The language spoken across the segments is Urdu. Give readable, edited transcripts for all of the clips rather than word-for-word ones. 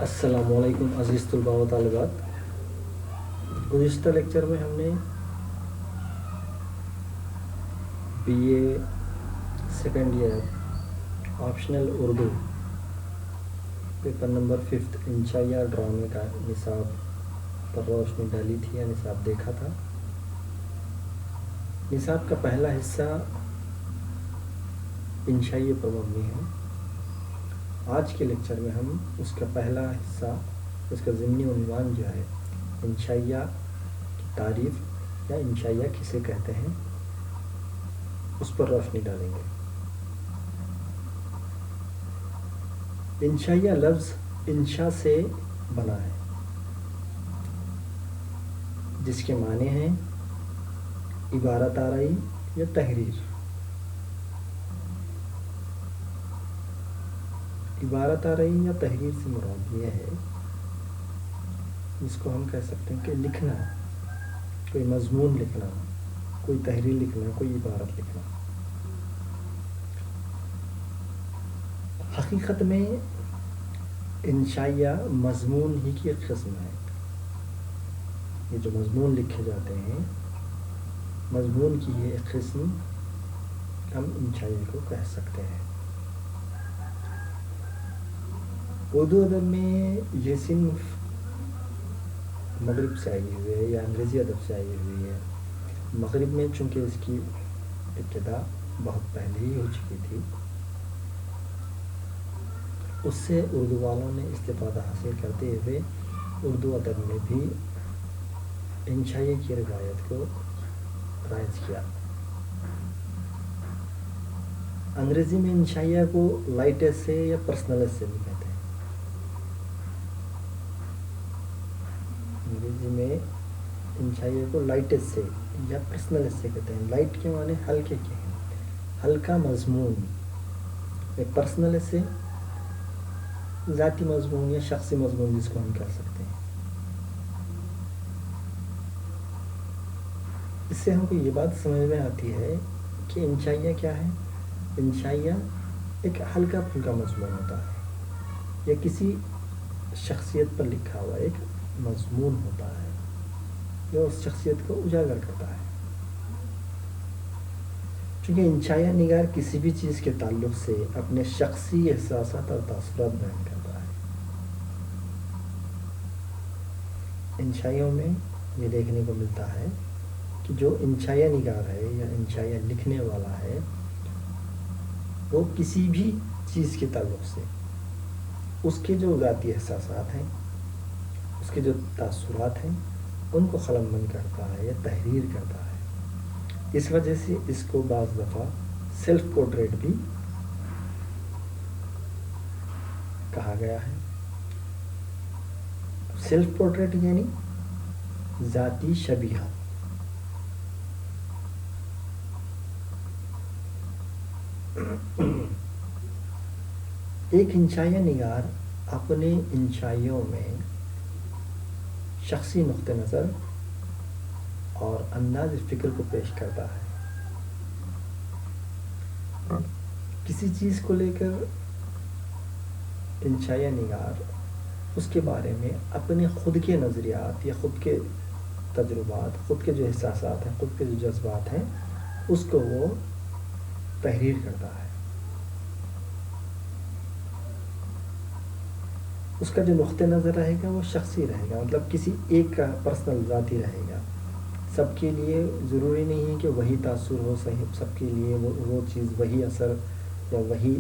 السلام علیکم عزیز طلباء و طالبات. گزشتہ لیکچر میں ہم نے B A second year optional Urdu paper number 5 انشائیہ ڈرامے کا نصاب پر روشنی ڈالی تھی یا نصاب دیکھا تھا. نصاب کا پہلا حصہ انشائیہ پر مبنی ہے. آج کے لیکچر میں ہم اس کا پہلا حصہ، اس کا ضمنی عنوان جو ہے انشائیہ کی تعریف یا انشائیہ کسے کہتے ہیں، اس پر روشنی ڈالیں گے. انشائیہ لفظ انشا سے بنا ہے، جس کے معنی ہیں عبارت آرائی یا تحریر. عبارت آرائی یا تحریر سے مراد یہ ہے جس کو ہم کہہ سکتے ہیں کہ لکھنا، کوئی مضمون لکھنا، کوئی تحریر لکھنا، کوئی عبارت لکھنا. حقیقت میں انشائیہ مضمون ہی کی ایک قسم ہے. یہ جو مضمون لکھے جاتے ہیں، مضمون کی یہ ایک قسم ہم انشائیہ کو کہہ سکتے ہیں. اردو ادب میں یہ صنف مغرب سے آئی ہوئی ہے یا انگریزی ادب سے آئی ہوئی ہے. مغرب میں چونکہ اس کی ابتدا بہت پہلے ہی ہو چکی تھی، اس سے اردو والوں نے استفادہ حاصل کرتے ہوئے اردو ادب میں بھی انشائیہ کی روایت کو رائج کیا. انگریزی میں انشائیہ کو لائٹ ایسے یا پرسنل ایسے بھی کہتے ہیں. انگریزی میں انشائیہ کو لائٹ ایسے یا پرسنل ایسے کہتے ہیں. لائٹ کے معنی ہلکے کے ہیں، ہلکا مضمون. ایک پرسنل ایسے ذاتی مضمون یا شخصی مضمون جس کو ہم کہہ سکتے ہیں. اس سے ہم کو یہ بات سمجھ میں آتی ہے کہ انشائیہ کیا ہے. انشائیہ ایک ہلکا پھلکا مضمون ہوتا ہے یا کسی شخصیت پر لکھا ہوا ایک مضمون ہوتا ہے جو اس شخصیت کو اجاگر کرتا ہے. چونکہ انشائیہ نگار کسی بھی چیز کے تعلق سے اپنے شخصی احساسات اور تاثرات بیان کرتا ہے. انشائیوں میں یہ دیکھنے کو ملتا ہے کہ جو انشائیہ نگار ہے یا انشائیہ لکھنے والا ہے، وہ کسی بھی چیز کے تعلق سے اس کے جو ذاتی احساسات ہیں، اس کے جو تاثرات ہیں، ان کو قلم بند کرتا ہے یا تحریر کرتا ہے. اس وجہ سے اس کو بعض دفعہ سیلف پورٹریٹ بھی کہا گیا ہے. سیلف پورٹریٹ یعنی ذاتی شبیہ. ایک انشائیہ نگار اپنے انشائیوں میں شخصی نقطہ نظر اور انداز فکر کو پیش کرتا ہے. کسی چیز کو لے کر انشائیہ نگار اس کے بارے میں اپنے خود کے نظریات یا خود کے تجربات، خود کے جو احساسات ہیں، خود کے جو جذبات ہیں، اس کو وہ تحریر کرتا ہے. اس کا جو نقطہ نظر رہے گا وہ شخصی رہے گا، مطلب کسی ایک کا پرسنل ذاتی رہے گا. سب کے لیے ضروری نہیں ہے کہ وہی تاثر ہو، سب کے لیے وہ چیز وہی اثر یا وہی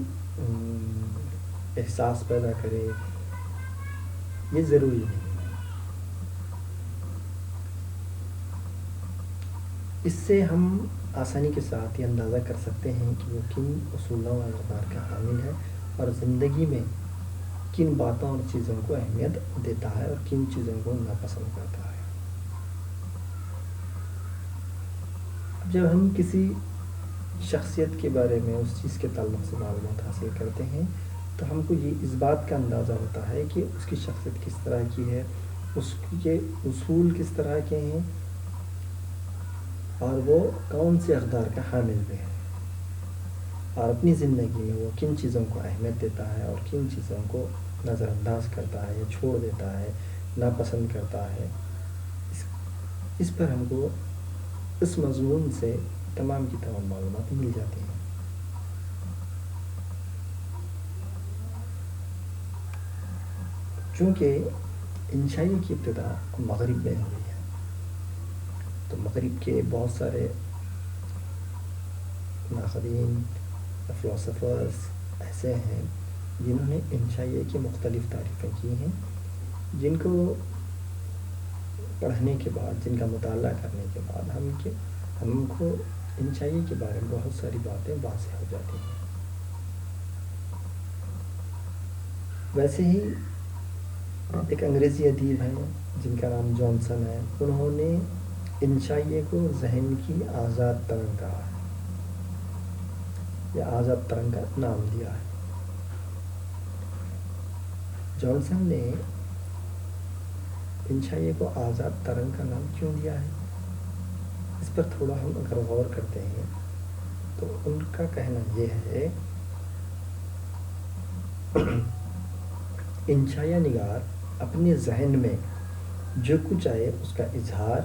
احساس پیدا کرے، یہ ضروری نہیں ہے. اس سے ہم آسانی کے ساتھ یہ اندازہ کر سکتے ہیں کہ وہ کن اصولوں و اقدار کا حامل ہے اور زندگی میں کن باتوں اور چیزوں کو اہمیت دیتا ہے اور کن چیزوں کو ناپسند کرتا ہے. جب ہم کسی شخصیت کے بارے میں اس چیز کے تعلق سے معلومات حاصل کرتے ہیں تو ہم کو یہ اس بات کا اندازہ ہوتا ہے کہ اس کی شخصیت کس طرح کی ہے، اس کے اصول کس طرح کے ہیں اور وہ کون سے اقدار کا حامل بھی ہے، اور اپنی زندگی میں وہ کن چیزوں کو اہمیت دیتا ہے اور کن چیزوں کو نظر انداز کرتا ہے یا چھوڑ دیتا ہے، ناپسند کرتا ہے، اس پر ہم کو اس مضمون سے تمام کی تمام معلومات مل جاتی ہیں۔ چونکہ انشائیہ کی ابتدا مغرب میں ہوئی ہے، تو مغرب کے بہت سارے ناقدین، فلاسفرز ایسے ہیں جنہوں نے انشائیہ کی مختلف تعریفیں کی ہیں، جن کو پڑھنے کے بعد، جن کا مطالعہ کرنے کے بعد ہم کو انشائیہ کے بارے میں بہت ساری باتیں واضح ہو جاتی ہیں۔ ویسے ہی ایک انگریزی ادیب ہیں جن کا نام جانسن ہے، انہوں نے انشائیہ کو ذہن کی آزاد ترنگ کہا ہے، یا آزاد ترنگ کا نام دیا ہے۔ جانسن نے انشائیہ کو آزاد ترنگ کا نام کیوں دیا ہے، اس پر تھوڑا ہم اگر غور کرتے ہیں تو ان کا کہنا یہ ہے، انشائیہ نگار اپنے ذہن میں جو کچھ آئے اس کا اظہار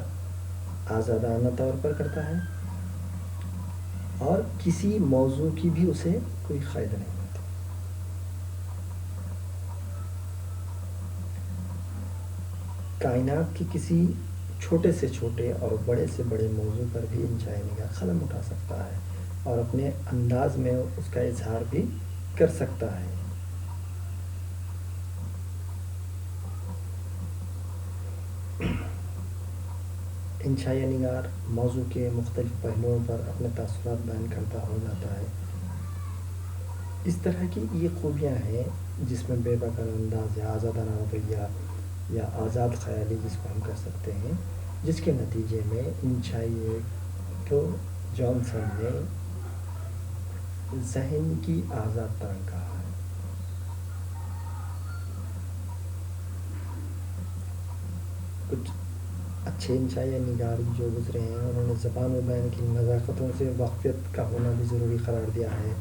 آزادانہ طور پر کرتا ہے، اور کسی موضوع کی بھی اسے کوئی قید نہیں ہوتی۔ کائنات کے کسی چھوٹے سے چھوٹے اور بڑے سے بڑے موضوع پر بھی انشائیہ نگار قلم اٹھا سکتا ہے اور اپنے انداز میں اس کا اظہار بھی کر سکتا ہے۔ انشائیہ نگار موضوع کے مختلف پہلوؤں پر اپنے تاثرات بیان کرتا ہو جاتا ہے۔ اس طرح کی یہ خوبیاں ہیں جس میں بے بکر انداز یا آزادانہ رویہ یا آزاد خیالی جس کو ہم کہہ سکتے ہیں، جس کے نتیجے میں انشائیہ کو جانسن نے ذہن کی آزاد ترنگ کہا ہے۔ کچھ اچھے انشائیہ نگار جو گزرے ہیں انہوں نے زبان و بیان کی نزاکتوں سے واقفیت کا ہونا بھی ضروری قرار دیا ہے۔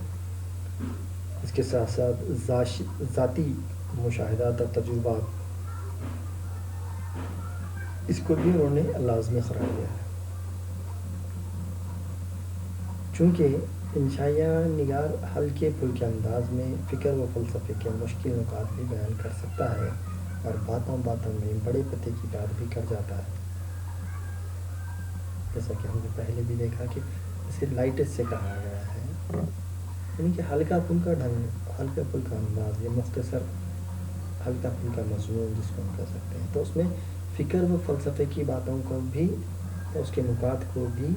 اس کے ساتھ ساتھ ذاتی مشاہدات اور تجربات، اس کو بھی انہوں نے لازمی قرار دیا ہے۔ چونکہ انشائیہ نگار ہلکے پھلکے انداز میں فکر و فلسفے کے مشکل نکات بھی بیان کر سکتا ہے اور باتوں باتوں میں بڑے پتے کی بات بھی کر جاتا ہے، جیسا کہ ہم نے پہلے بھی دیکھا کہ اسے لائٹس سے کہا گیا ہے، یعنی کہ ہلکا پھلکا ڈھنگ، ہلکا پھلکا انداز، یہ مختصر ہلکا پھلکا مضمون جس کو ہم کہہ سکتے ہیں، تو اس میں فکر و فلسفے کی باتوں کو بھی، اس کے نکات کو بھی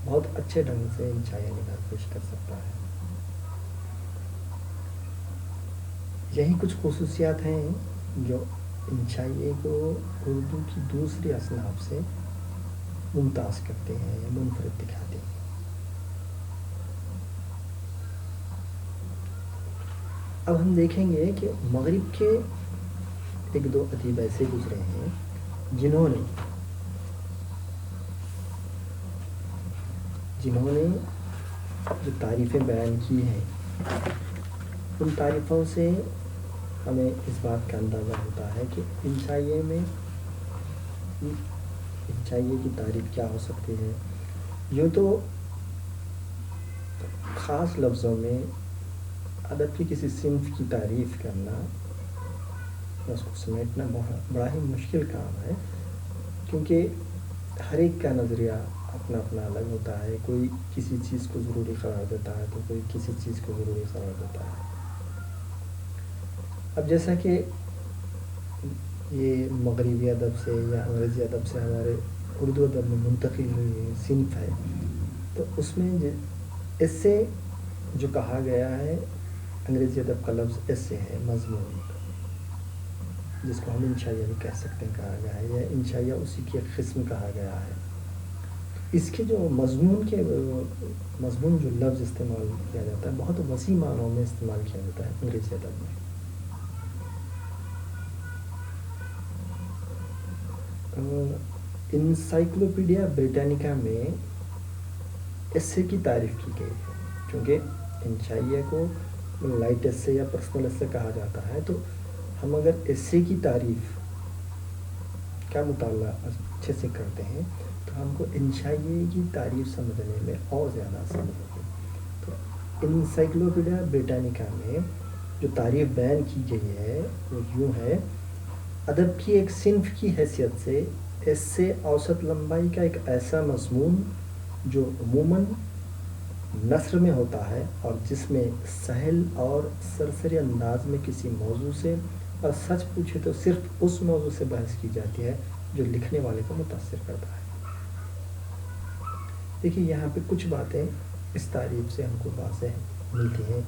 بہت اچھے ڈھنگ سے انشائیہ نگار پیش کر سکتا ہے۔ یہی کچھ خصوصیات ہیں جو انشائیہ کو اردو کی دوسری اصناف سے ممتاز کرتے ہیں یا منفرد دکھاتے ہیں۔ اب ہم دیکھیں گے کہ مغرب کے ایک دو ادیب ایسے گزرے ہیں جنہوں نے جو تعریفیں بیان کی ہیں، ان تعریفوں سے ہمیں اس بات کا اندازہ ہوتا ہے کہ انشائیہ کی تعریف کیا ہو سکتی ہے۔ یوں تو خاص لفظوں میں ادب کی کسی صنف کی تعریف کرنا، اس کو سمیٹنا بڑا ہی مشکل کام ہے، کیونکہ ہر ایک کا نظریہ اپنا اپنا الگ ہوتا ہے۔ کوئی کسی چیز کو ضروری قرار دیتا ہے تو کوئی کسی چیز کو ضروری قرار دیتا ہے۔ اب جیسا کہ یہ مغربی ادب سے یا انگریزی ادب سے ہمارے اردو ادب میں منتقل ہوئی صنف ہے، تو اس میں اس سے جو کہا گیا ہے، انگریزی ادب کا لفظ اس سے ہے مضمون، جس کو ہم انشائیہ بھی کہہ سکتے ہیں، کہا گیا ہے، یا انشائیہ اسی کی ایک قسم کہا گیا ہے۔ اس کے جو مضمون جو لفظ استعمال کیا جاتا ہے، بہت وسیع معنوں میں استعمال کیا جاتا ہے انگریزی ادب میں۔ انسائکلوپیڈیا بریٹانیکا میں ایسے کی تعریف کی گئی ہے، کیونکہ انشائیہ کو لائٹ ایسے یا پرسنل ایسے کہا جاتا ہے، تو ہم اگر ایسے کی تعریف کا مطالعہ اچھے سے کرتے ہیں تو ہم کو انشائیے کی تعریف سمجھنے میں اور زیادہ آسانی ہوگی. تو انسائکلوپیڈیا بریٹانیکا میں جو تعریف بیان کی گئی ہے وہ یوں ہے: ادب کی ایک صنف کی حیثیت سے ایسے اوسط لمبائی کا ایک ایسا مضمون جو عموماً نثر میں ہوتا ہے اور جس میں سہل اور سرسری انداز میں کسی موضوع سے، اور سچ پوچھے تو صرف اس موضوع سے بحث کی جاتی ہے جو لکھنے والے کو متاثر کرتا ہے. دیکھیے یہاں پہ کچھ باتیں اس تعریف سے ہم کو واضح ملتی ہیں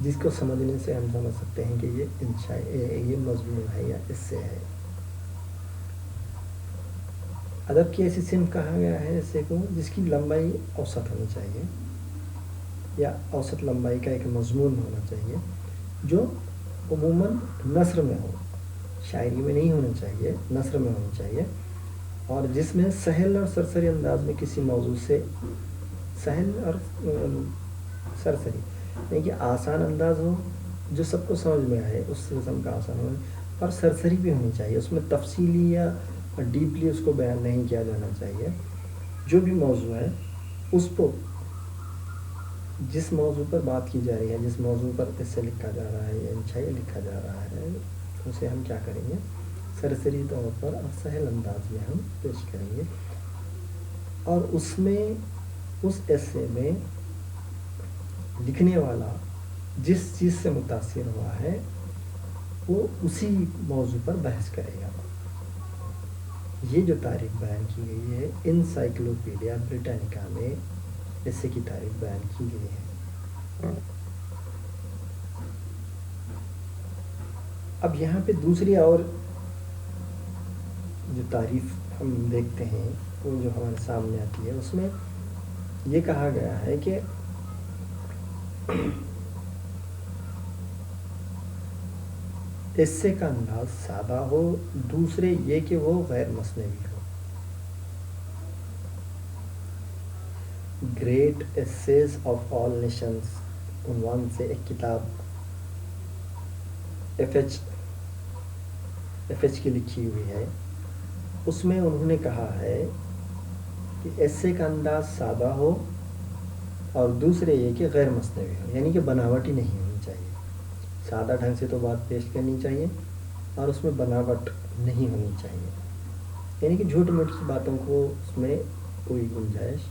جس کو سمجھنے سے ہم سمجھ سکتے ہیں کہ یہ مضمون ہے یا اس سے ہے. ادب کی ایسی صنف کہا گیا ہے ایسے کو جس کی لمبائی اوسط ہونی چاہیے یا اوسط لمبائی کا ایک مضمون ہونا چاہیے جو عموماً نثر میں ہو، شاعری میں نہیں ہونا چاہیے، نثر میں ہونی چاہیے، اور جس میں سہل اور سرسری انداز میں کسی موضوع سے، سہل اور سرسری یعنی کہ آسان انداز ہو جو سب کو سمجھ میں آئے، اس قسم کا آسان ہو، اور سرسری بھی ہونی چاہیے، اس میں تفصیلی یا ڈیپلی اس کو بیان نہیں کیا جانا چاہیے. جو بھی موضوع ہے اس کو، جس موضوع پر بات کی جا رہی ہے، جس موضوع پر ایسے لکھا جا رہا ہے یا انشائیہ لکھا جا رہا ہے، اسے ہم کیا کریں گے، سرسری طور پر اور سہل انداز میں ہم پیش کریں گے. اور اس میں، اس ایسے میں لکھنے والا جس چیز سے متاثر ہوا ہے وہ اسی موضوع پر بحث کرے گا. یہ جو تعریف بیان کی گئی ہے انسائکلوپیڈیا بریٹانیکا میں، ایسے کی تعریف بیان کی گئی ہے. اب یہاں پہ دوسری اور جو تعریف ہم دیکھتے ہیں وہ جو ہمارے سامنے آتی ہے، اس میں یہ کہا گیا ہے کہ ایسے کا انداز سادہ ہو، دوسرے یہ کہ وہ غیر مصنوعی ہو. Great essays of all nations عنوان سے ایک کتاب ایف ایچ کی لکھی ہوئی ہے. اس میں انہوں نے کہا ہے کہ ایسے کا انداز سادہ ہو اور دوسرے یہ کہ غیر مصنوعی ہو، یعنی کہ بناوٹی نہیں ہونی چاہیے. سادہ ڈھنگ سے تو بات پیش کرنی چاہیے اور اس میں بناوٹ نہیں ہونی چاہیے، یعنی کہ جھوٹ موٹ کی باتوں کو اس میں کوئی گنجائش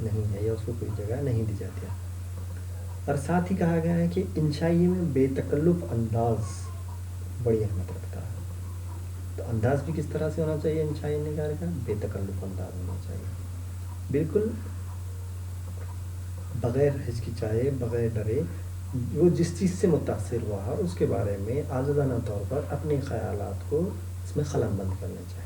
نہیں ہے یا اس کو کوئی جگہ نہیں دی جاتی ہے. اور ساتھ ہی کہا گیا ہے کہ انشائیے میں بے تکلف انداز بڑی اہمیت رکھتا ہے. تو انداز بھی کس طرح سے ہونا چاہیے انشائیہ نگار کا؟ بے تکلف انداز ہونا چاہیے، بالکل بغیر ہچکچائے، بغیر ڈرے. وہ جس چیز سے متاثر ہوا اس کے بارے میں آزادانہ طور پر اپنے خیالات کو اس میں قلم بند کرنے چاہیے.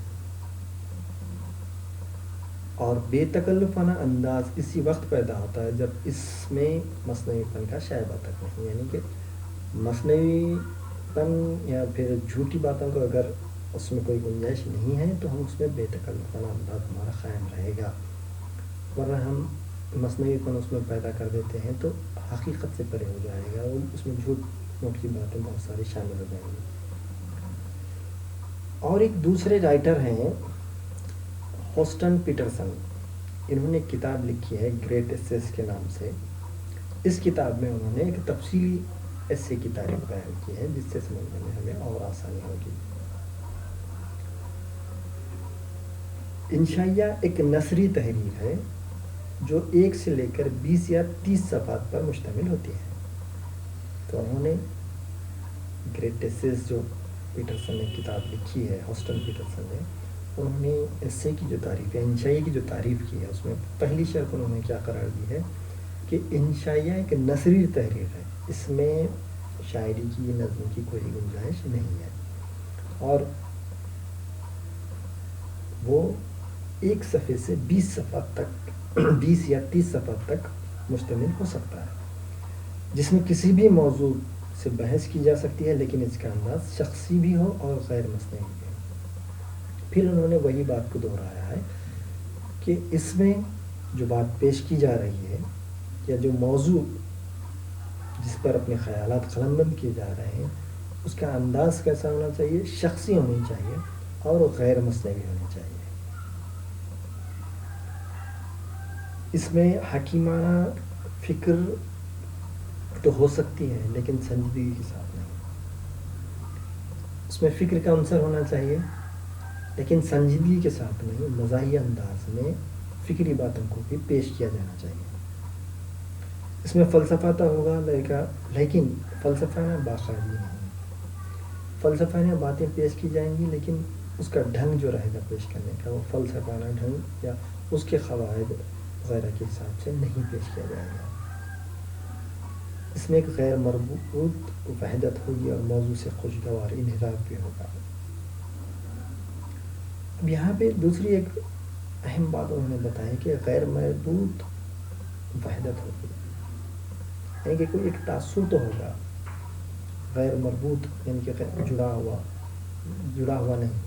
اور بے تکلفانہ انداز اسی وقت پیدا ہوتا ہے جب اس میں مصنوعی پن کا شائبہ تک نہیں، یعنی کہ مصنوعی پن یا پھر جھوٹی باتوں کو اگر اس میں کوئی گنجائش نہیں ہے تو ہم اس میں بے تکلفانہ انداز ہمارا قائم رہے گا. ورنہ ہم مصنوعی پن اس میں پیدا کر دیتے ہیں تو حقیقت سے پرے ہو جائے گا، اور اس میں جھوٹ موٹ کی باتیں بہت ساری شامل ہو جائیں گی. اور ایک دوسرے رائٹر ہیں ہوسٹن پیٹرسن، انہوں نے ایک کتاب لکھی ہے گریٹ ایسیز کے نام سے. اس کتاب میں انہوں نے ایک تفصیلی ایسے کی تعریف بیان کی ہے جس سے سمجھنے میں ہمیں اور آسانی ہوگی. انشائیہ ایک نثری تحریر ہے جو 1 سے لے کر 20 یا 30 صفحات پر مشتمل ہوتی ہے. تو انہوں نے گریٹ ایسیز جو پیٹرسن نے کتاب لکھی ہے، ہوسٹن پیٹرسن نے، انہوں نے ایسے کی جو تعریف ہے، انشائیہ کی جو تعریف کی ہے، اس میں پہلی شرط انہوں نے کیا قرار دی ہے کہ انشائیہ ایک نثری تحریر ہے، اس میں شاعری کی، نظم کی کوئی گنجائش نہیں ہے، اور وہ 1 صفحے سے 20 صفحہ تک، 20 یا 30 صفحہ تک مشتمل ہو سکتا ہے، جس میں کسی بھی موضوع سے بحث کی جا سکتی ہے، لیکن اس کا انداز شخصی بھی ہو اور غیر مصنوعی بھی ہو. پھر انہوں نے وہی بات کو دہرایا ہے کہ اس میں جو بات پیش کی جا رہی ہے یا جو موضوع جس پر اپنے خیالات قلم بند کیے جا رہے ہیں، اس کا انداز کیسا ہونا چاہیے؟ شخصی ہونی چاہیے اور غیر مصنوعی ہونی چاہیے. اس میں حکیمانہ فکر تو ہو سکتی ہے لیکن سنجیدگی کے ساتھ نہیں. اس میں فکر کا عنصر ہونا چاہیے لیکن سنجیدگی کے ساتھ نہیں، مزاحیہ انداز میں فکری باتوں کو بھی پیش کیا جانا چاہیے. اس میں فلسفہ تو ہوگا لیکن فلسفانہ باخبری نہیں. فلسفانہ باتیں پیش کی جائیں گی لیکن اس کا ڈھنگ جو رہے گا پیش کرنے کا، وہ فلسفانہ ڈھنگ یا اس کے قواعد وغیرہ کے حساب سے نہیں پیش کیا جائے گا. اس میں ایک غیر مربوط وحدت ہوگی اور موضوع سے خوشگوار انحراف بھی ہوگا. اب یہاں پہ دوسری ایک اہم بات انہوں نے بتائی کہ غیر مربوط وحدت ہوگی، یعنی کہ کوئی ایک تاثر تو ہوگا، غیر مربوط یعنی کہ جڑا ہوا نہیں،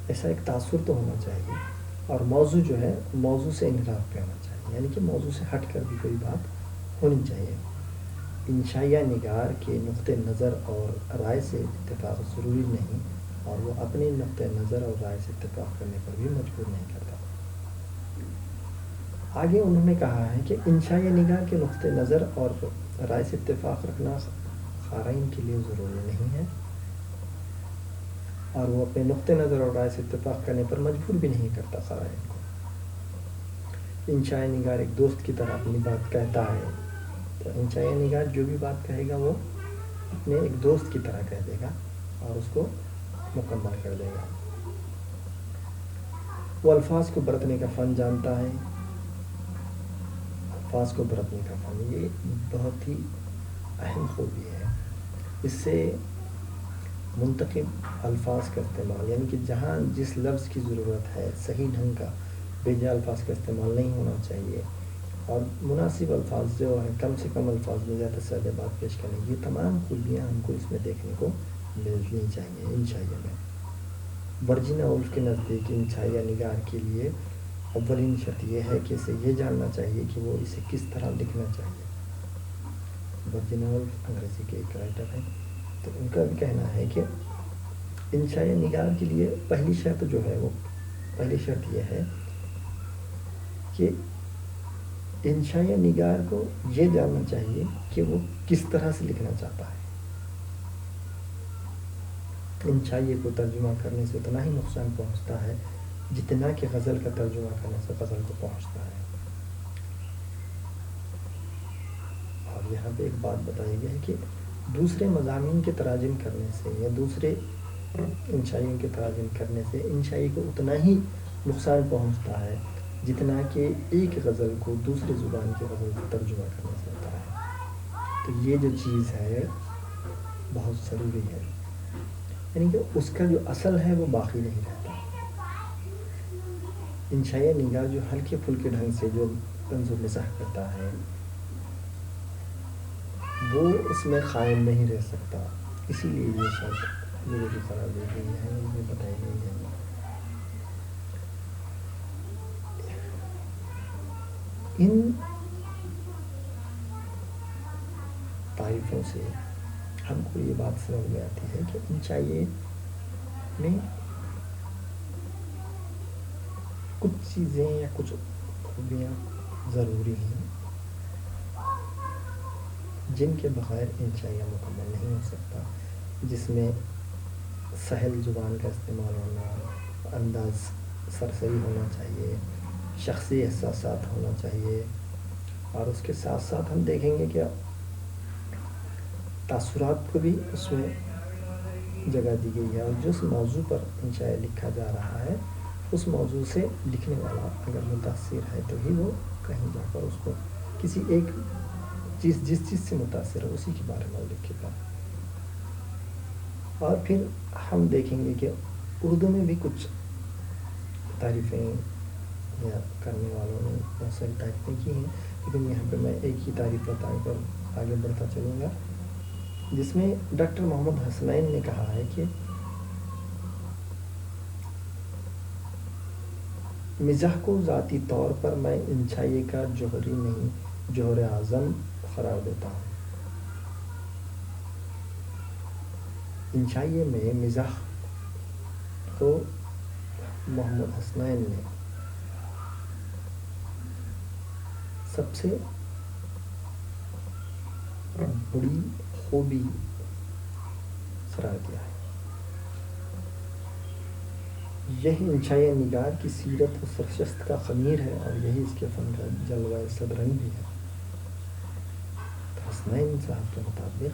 ایسا ایک تاثر تو ہونا چاہیے. اور موضوع جو ہے موضوع سے انحراف پہ ہونا چاہیے، یعنی کہ موضوع سے ہٹ کر بھی کوئی بات ہونی چاہیے. انشائیہ نگار کے نقطۂ نظر اور رائے سے اتفاق ضروری نہیں اور وہ اپنے نقطۂ نظر اور رائے سے اتفاق کرنے پر بھی مجبور نہیں کرتا. آگے انہوں نے کہا ہے کہ انشائیہ نگار کے نقطۂ نظر اور رائے سے اتفاق رکھنا قارئین کے لیے ضروری نہیں ہے اور وہ اپنے نقطۂ نظر اور رائے سے اتفاق کرنے پر مجبور بھی نہیں کرتا قارئین کو. انشائیہ نگار ایک دوست کی طرح اپنی بات کہتا ہے، تو انشائیہ نگار جو بھی بات کہے گا وہ اپنے ایک دوست کی طرح کہہ دے گا اور اس کو مکمل کر دے گا. وہ الفاظ کو برتنے کا فن جانتا ہے. الفاظ کو برتنے کا فن یہ بہت ہی اہم خوبی ہے. اس سے منتخب الفاظ کا استعمال، یعنی کہ جہاں جس لفظ کی ضرورت ہے صحیح ڈھنگ کا بے جا الفاظ کا استعمال نہیں ہونا چاہیے اور مناسب الفاظ جو ہیں کم سے کم الفاظ میں زیادہ سے زیادہ بات پیش کریں. یہ تمام خوبیاں ہم کو اس میں دیکھنے کو ملنی چاہیے انشائیہ میں. ورجینیا وولف کے نزدیک انشائیہ نگار کے لیے اولین شرط یہ ہے کہ اسے یہ جاننا چاہیے کہ وہ اسے کس طرح لکھنا چاہیے. ورجینیا وولف انگریزی کے ایک رائٹر ہیں، تو ان کا بھی کہنا ہے کہ انشائیہ نگار کے لیے پہلی شرط یہ ہے کہ انشائیہ نگار کو یہ جاننا چاہیے کہ وہ کس طرح سے لکھنا چاہتا ہے. انشائیہ کو ترجمہ کرنے سے اتنا ہی نقصان پہنچتا ہے جتنا کہ غزل کا ترجمہ کرنے سے غزل کو پہنچتا ہے. اور یہاں پہ ایک بات بتائی گئی ہے کہ دوسرے مضامین کے تراجم کرنے سے یا دوسرے انشائیوں کے تراجم کرنے سے انشائی کو اتنا ہی نقصان پہنچتا ہے جتنا کہ ایک غزل کو دوسری زبان کی غزل کو ترجمہ کرنے سے ہوتا ہے. تو یہ جو چیز ہے بہت ضروری ہے، یعنی کہ اس کا جو اصل ہے وہ باقی نہیں رہتا. انشائیہ نگار جو ہلکے پھلکے ڈھنگ سے جو طنز و مزاح کرتا ہے وہ اس میں قائم نہیں رہ سکتا. اسی لیے یہ شرط میرے بھی قرار دی گئی ہے، یہ بتائی گئی ہے. ان تعریفوں سے ہم کو یہ بات سمجھ میں آتی ہے کہ انشائیہ میں کچھ چیزیں یا کچھ خوبیاں ضروری ہیں جن کے بغیر انشائیہ مکمل نہیں ہو سکتا، جس میں سہل زبان کا استعمال ہونا، انداز سرسری ہونا چاہیے، شخصی احساسات ہونا چاہیے، اور اس کے ساتھ ساتھ ہم دیکھیں گے کہ تاثرات کو بھی اس میں جگہ دی گئی ہے. اور جس موضوع پر انشائیہ لکھا جا رہا ہے اس موضوع سے لکھنے والا اگر متاثر ہے تو ہی وہ کہیں جا کر اس کو کسی ایک جس چیز سے متاثر ہے اسی کے بارے میں لکھے گا. اور پھر ہم دیکھیں گے کہ اردو میں بھی کچھ تعریفیں یا کرنے والوں نے بہت ساری تعریفیں کی ہیں، لیکن یہاں پہ میں ایک ہی تعریف بتا کر آگے بڑھتا چلوں گا، جس میں ڈاکٹر محمد حسنین نے کہا ہے کہ مزاح کو ذاتی طور پر میں انشائیہ کا جوہر اعظم قرار دیتا ہوں۔ انشائیہ میں مزاح کو محمد حسنین نے سب سے بڑی خوبی قرار دیا ہے۔ یہی انشائیہ نگار کی سیرت و سرشست کا خمیر ہے اور یہی اس کے فن کا جلوہ صدرنگ بھی ہے۔ حسنین صاحب کے مطابق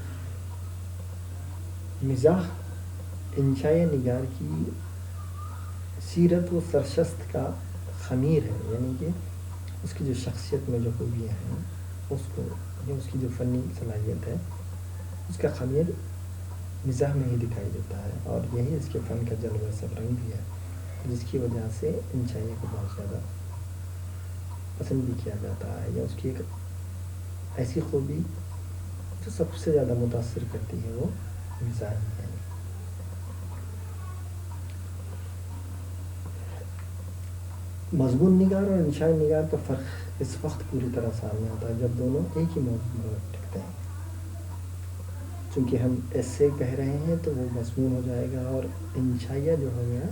مزاح انشائیہ نگار کی سیرت و سرشست کا خمیر ہے، یعنی کہ اس کی جو شخصیت میں جو خوبیاں ہیں اس کی جو فنی صلاحیت ہے اس کا خمیر مزاح میں ہی دکھائی دیتا ہے، اور یہی اس کے فن کا جلوہ صدرنگ بھی ہے، جس کی وجہ سے انشائیہ کو بہت زیادہ پسند بھی کیا جاتا ہے، یا اس کی ایک ایسی خوبی جو سب سے زیادہ متاثر کرتی ہے وہ مزاح ہی ہے۔ مضمون نگار اور انشائیہ نگار کا فرق اس وقت پوری طرح سامنے آتا ہے جب دونوں ایک ہی موضوع پر ٹکتے ہیں۔ چونکہ ہم ایسے کہہ رہے ہیں تو وہ مضمون ہو جائے گا، اور انشائیہ جو ہو گیا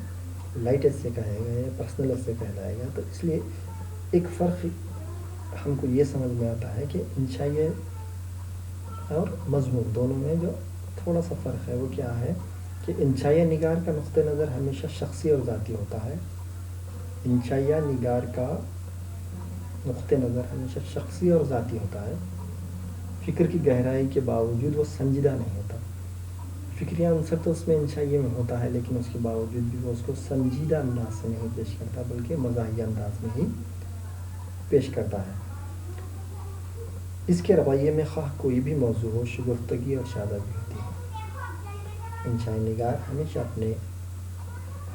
لائٹ ایسے کہے گا یا پرسنل ایسے کہلائے گا، تو اس لیے ایک فرق ہم کو یہ سمجھ میں آتا ہے کہ انشائیہ اور مضمون دونوں میں جو تھوڑا سا فرق ہے وہ کیا ہے کہ انشائیہ نگار کا نقطہ نظر ہمیشہ شخصی اور ذاتی ہوتا ہے۔ انشائیہ نگار کا نقطہ نظر ہمیشہ شخصی اور ذاتی ہوتا ہے، فکر کی گہرائی کے باوجود وہ سنجیدہ نہیں ہوتا۔ فکری عنصر تو اس میں انشائیہ میں ہوتا ہے، لیکن اس کے باوجود بھی وہ اس کو سنجیدہ انداز سے نہیں پیش کرتا بلکہ مزاحیہ انداز میں ہی پیش کرتا ہے۔ اس کے رویے میں خواہ کوئی بھی موضوع ہو، شگفتگی اور شادابی ہوتی ہے۔ انشائیہ نگار ہمیشہ اپنے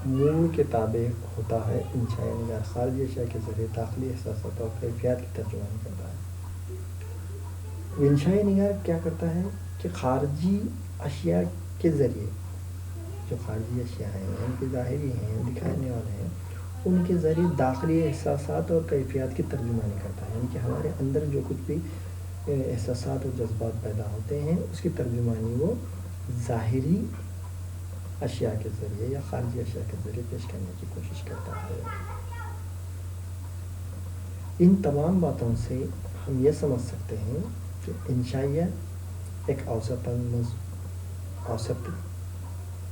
موڈ کے تابع ہوتا ہے۔ انشائیہ نگار خارجی اشیاء کے ذریعے داخلی احساسات اور کیفیات کی ترجمانی کرتا ہے۔ انشائیہ نگار کیا کرتا ہے کہ خارجی اشیاء کے ذریعے، جو خارجی اشیاء ہیں ان کے ظاہری ہیں دکھانے والے ہیں، ان کے ذریعے داخلی احساسات اور کیفیات کی ترجمانی کرتا ہے، یعنی کہ ہمارے اندر جو کچھ بھی احساسات اور جذبات پیدا ہوتے ہیں اس کی ترجمانی وہ ظاہری اشیاء کے ذریعے یا خارجی اشیاء کے ذریعے پیش کرنے کی کوشش کرتا ہے۔ ان تمام باتوں سے ہم یہ سمجھ سکتے ہیں کہ انشائیہ ایک اوسط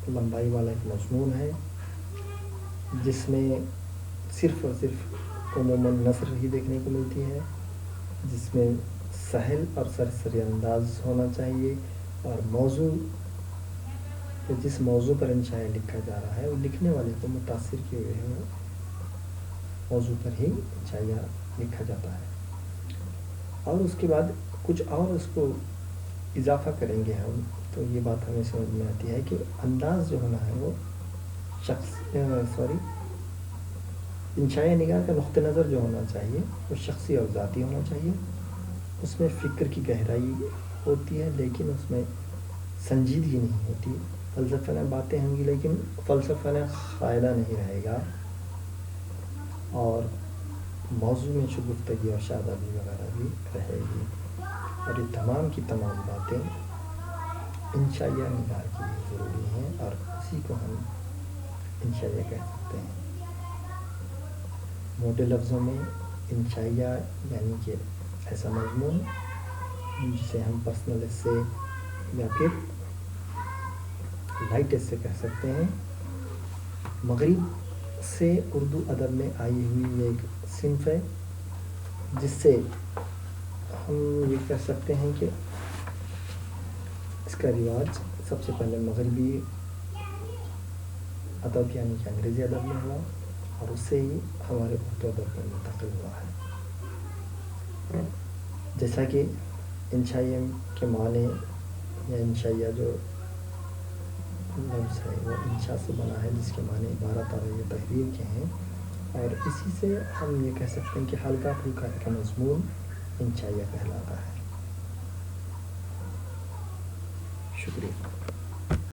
لمبائی والا ایک مضمون ہے، جس میں صرف اور صرف عموماً نثر ہی دیکھنے کو ملتی ہے، جس میں سہل اور سرسری انداز ہونا چاہیے، اور جس موضوع پر انشائیہ لکھا جا رہا ہے وہ لکھنے والے کو متاثر کیے ہوئے موضوع پر ہی انشائیہ لکھا جاتا ہے۔ اور اس کے بعد کچھ اور اس کو اضافہ کریں گے ہم تو یہ بات ہمیں سمجھ میں آتی ہے کہ انداز جو ہونا ہے وہ انشائیہ نگار کا نقطہ نظر جو ہونا چاہیے وہ شخصی اور ذاتی ہونا چاہیے۔ اس میں فکر کی گہرائی ہوتی ہے لیکن اس میں سنجیدگی نہیں ہوتی، فلسفانہ باتیں ہوں گی لیکن فلسفانہ قاعدہ نہیں رہے گا، اور موضوع میں شگفتگی اور شادابی وغیرہ بھی رہے گی، اور یہ تمام کی تمام باتیں انشائیہ نگار کے لیے ضروری ہیں، اور اسی کو ہم انشائیہ کہہ سکتے ہیں۔ موٹے لفظوں میں انشائیہ یعنی کہ ایسا مضمون جسے ہم پرسنل ایسے یا پھر لائٹ ایسے کہہ سکتے ہیں، مغرب سے اردو ادب میں آئی ہوئی ایک صنف ہے، جس سے ہم یہ کہہ سکتے ہیں کہ اس کا رواج سب سے پہلے مغربی ادب یعنی کہ انگریزی ادب میں ہوا، اور اس سے ہی ہمارے اردو ادب میں منتقل ہوا ہے۔ جیسا کہ انشائیہ کے معنی یا انشائیہ جو لفظ ہے وہ انشاء سے بنا ہے، جس کے معنی عبارت اور یہ تحریر کے ہیں، اور اسی سے ہم یہ کہہ سکتے ہیں کہ ہلکا پھلکا ایک مضمون انشائیہ کہلاتا ہے۔ شکریہ۔